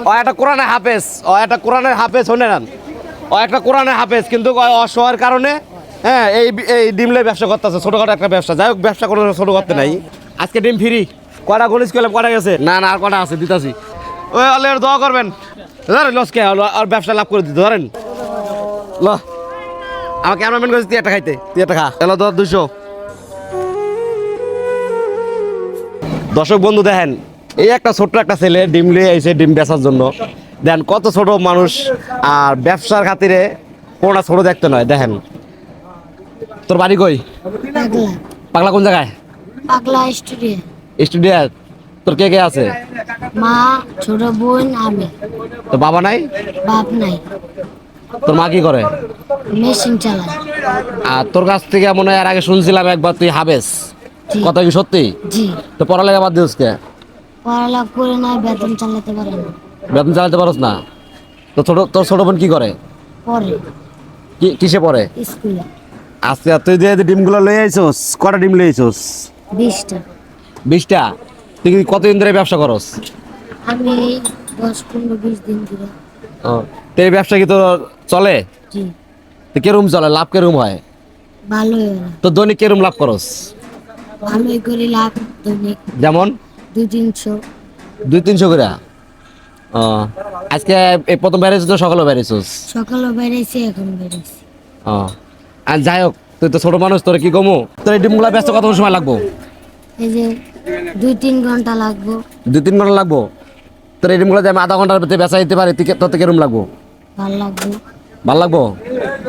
ও একটা কোরআনের হাফেজ, ও একটা কোরআনের হাফেজ, শোনে না, ও একটা কোরআনের হাফেজ, কিন্তু অসহায়ের কারণে হ্যাঁ এই ডিমলে ব্যবসা করতেছে, ছোটখাটো একটা ব্যবসা। যাই হোক, ব্যবসা কোনো ছোট করতে নাই। আজকে ডিম ফ্রি। কয়টা গণিত করলাম, কয়টা গেছে? না না, আর কয়টা আছে, দিতাছি। ওই আল্লাহ দোয়া করবেন, ধরেন লসকে আর ব্যবসা লাভ করে দিতে, ধরেন ল। আমার ক্যামেরাম্যান করেছে তুই একটা খাইতে, তুই একটা খা। এলো 200। দর্শক বন্ধু দেখেন, এই একটা ছোট্ট একটা ছেলে ডিম নিয়ে আইছে ডিম বেচার জন্য। দেখেন কত ছোট মানুষ, আর ব্যবসার খাতিরে কোনটা ছোট দেখতে নয়। দেখেন, তোর বাড়ি কই? পাগলা কোন জায়গায়? পাগলা স্টুডিও। স্টুডিও। তোর কে কে আছে? মা, ছোট বোন, আমি। তোর বাবা নাই? বাপ নাই। তোর মা কি করে? মেশিন চালায়। আর তোর কাছ থেকে মনে হয় এর আগে শুনছিলাম একবার তুই হাবেস, জি। কথা কি সত্যি? জি। তো পড়ালেখা বাদ দিস কে? পড়ালেখা করে না, বেতন চালাতে পারে না। বেতন চালাতে পারস না? তো তোর ছোট বোন কি করে? পরে কিসে পড়ে? স্কুলে। আজকে তুই যে ডিমগুলো লয়ে আইছস, কটা ডিম লয়ে আইছস? 20টা। 20টা? তুই কি কতদিন ধরে ব্যবসা করস? আমি 10-15-20 দিন ধরে। ও, তো এই ব্যবসা কি তোর চলে? জি। তো কেরম চলে, লাভ কেরম হয়? ভালোই হয়। তো দৈনিক কেরম লাভ করস? ভালোই করে লাভ দৈনিক যেমন 200-300। 200-300 করে? ও, আজকে এই প্রথম বেরিয়েছিস তো সকালে বেরিয়েছিস? সকালে বেড়েছি, এখন বেড়েছি। ও, আর যাই হোক, তুই তো ছোট মানুষ, তোর কি কমু? তোর এই ডিমগুলা ব্যস্ত কত সময় লাগবো? এই যে 2-3 ঘন্টা লাগবো। 2-3 ঘন্টা লাগবো? তোর এই ডিমগুলো যে আমি আধা ঘন্টার ভিতরে বেচা দিতে পারি, তোর থেকে কেরম লাগবো? ভালো লাগবে। ভালো লাগবো?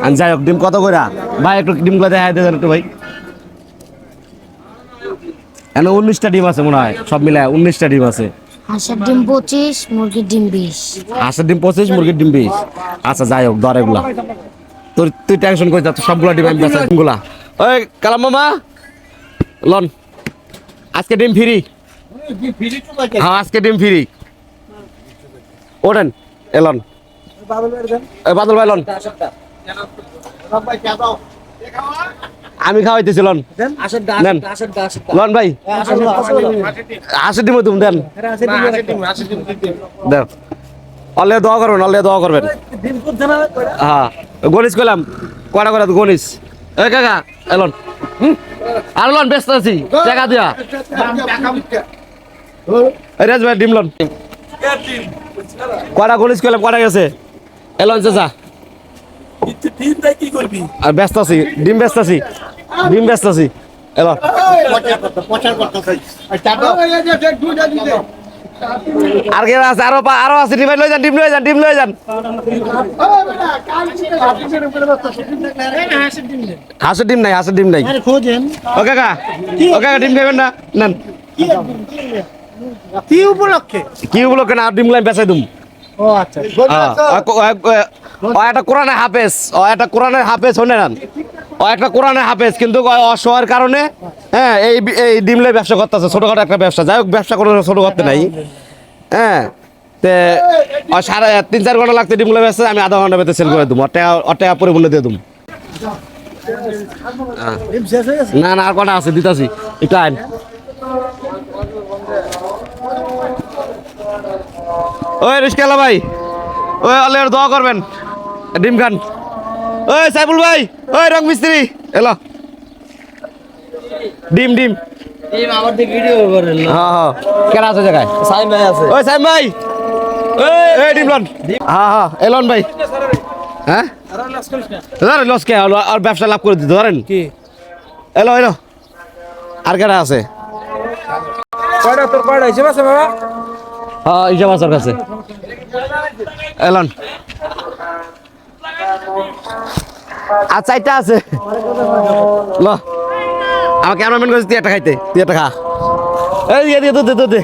আর যাই হোক, ডিম কত করে ভাই? একটু ডিমগুলো দেখাই দেন একটু ভাই। এখানে 19টা ডিম আছে মনে হয়, সব মিলায় 19টা ডিম আছে। হাঁসের ডিম 25, মুরগির ডিম 20। হাঁসের ডিম 25, মুরগির ডিম 20। আচ্ছা যাই হোক, ধর এগুলা। তুই টেনশন করিস না, সবগুলা ডিম আমি বেচা ডিমগুলা। ওই কালাম মামা, লন, আজকে ডিম ফ্রি। হ্যাঁ, আজকে ডিম ফ্রি। ওঠেন, এলন বাদল ভাই, লন। আমি খাওয়াইতেছি, লন দেন, লন ভাই। হাঁসের ডিম তুমি দেন, দেন। অলে দোয়া করবেন, অলে দোয়া করবেন। হ্যাঁ, গণিস করলাম কয়টা করে গণিস। এ কাকা এলন, আর লন ব্যস্ত আছি, টাকা দিয়া। রাজ ভাই ডিম লন, কয়টা গণিস করলাম, কয়টা গেছে? এলন চাচা, আর ব্যস্ত আছি, ডিম ব্যস্ত আছি, ডিম ব্যস্ত আছি। এলন আর কে আছে? আরো আছে ডিম, লয়ে যান, ডিম লয়ে যান, ডিম লয়ে যান। হাঁসের ডিম নাই, হাঁসের ডিম নাই। ও কাকা, ও কাকা ডিম খাবেন না? নেন। কি উপলক্ষে? কি উপলক্ষে না, ডিম লাই বেচাই দুম। ও আচ্ছা। ও একটা কোরআনের হাফেজ, ও একটা কোরআনের হাফেজ, শোনে না, ও একটা কোরআনের হাফেজ, কিন্তু অসহায়ের কারণে হ্যাঁ এই ডিমলে ব্যবসা করতেছে, ছোটখাটো একটা ব্যবসা। যাই হোক, ব্যবসা কোনো ছোট করতে নাই। হ্যাঁ, তে 3-4 ঘন্টা লাগতে ডিমগুলো ব্যবসা, আমি আধা ঘন্টা ভেতরে সেল করে দেবো। টাকা পরিবহনে দিয়ে দেবো। না না, আর কটা আছে, দিতাছি, একটু আইন। ওই রিস্কালা ভাই, ওই আল্লাহর দোয়া করবেন, ডিম খান। ওই সাইফুল ভাই, ওই রং মিস্ত্রি, এলো ডিম ডিম। আমার দিকে ভিডিও করেন না। হ্যাঁ হ্যাঁ, কেন আছে জায়গায়? সাইম ভাই আছে। ওই সাইম ভাই, এই ডিম লন। হ্যাঁ হ্যাঁ, এলন ভাই। হ্যাঁ, ধরেন লস কে আর ব্যবসা লাভ করে দিতে, ধরেন কি এলো এলো। আর কেনা আছে? কয়টা তোর কয়টা হিসেব আছে বাবা? হ্যাঁ, হিসাব আছে ওর কাছে। এলন আর 4টা আছে। ল, আমার ক্যামেরাম্যান করেছে তুই একটা খাইতে, তুই একটা খা। এই দিয়ে দিয়ে দে দে,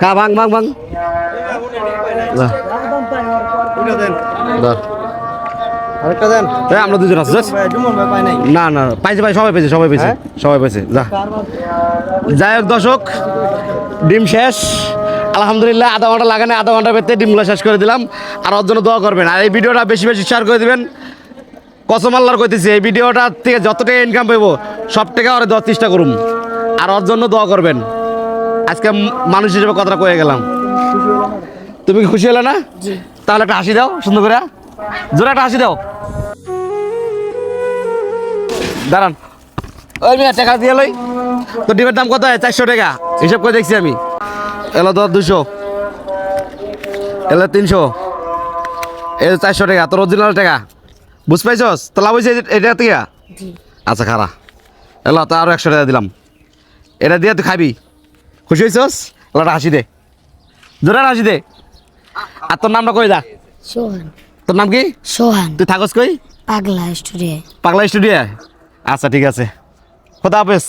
খা, ভাঙ ভাঙ ভাঙ। আরেকটা দেন। আমরা দুজন আছি। জুমন ভাই পাই নাই। না না, পাইছে ভাই, সবাই পেয়েছে, সবাই পেয়েছে, সবাই পেয়েছে। যা, যাই হোক দর্শক, ডিম শেষ আলহামদুলিল্লাহ। আধা ঘন্টা লাগে না, আধা ঘন্টার ভেতরে ডিমগুলো শেষ করে দিলাম। আর ওর জন্য দোয়া করবেন, আর এই ভিডিওটা বেশি বেশি শেয়ার করে দিবেন। কসম আল্লাহর কইতেছি, এই ভিডিওটা থেকে যত টাকা ইনকাম পাইবো সব টাকা ওরা দেওয়ার চেষ্টা করুন, আর ওর জন্য দোয়া করবেন। আজকে মানুষ হিসেবে কথাটা কয়ে গেলাম। তুমি কি খুশি হলে না? জি। তাহলে একটা হাসি দাও সুন্দর করে, জোরে একটা হাসি দাও। দাঁড়ান, ওই মেয়ে টাকা দিয়ে লই। তো ডিমের দাম কত হয়? 400 টাকা হিসাব করে দেখছি আমি। এলো ধর 200, এলো 300, এলো 400 টাকা তোর অরিজিনাল টাকা। বুঝ পাইছস? তো লাভ হয়েছে এটা থেকে? জি। আচ্ছা খারা, এলো তো আরো 100 টাকা দিলাম। এটা দিয়ে তুই খাবি। খুশি হয়েছস? এলো একটা হাসি দে, জোরে একটা হাসি দে। আর তোর নামটা কই? যা, সোহান। তোর নাম কি? সোহান। তুই থাকস কই? পাগলা স্টুডিও। পাগলা স্টুডিও। আচ্ছা ঠিক আছে, খোদা হাফেজ।